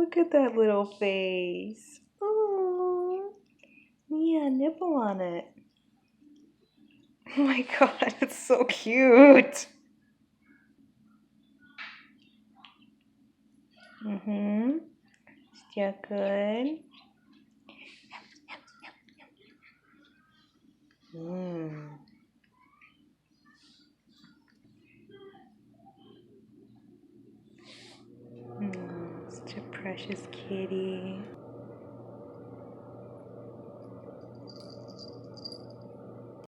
look at that little face. Oh, yeah, nibble on it. Oh my God, it's so cute. Yeah, good. Mm. Such a precious kitty.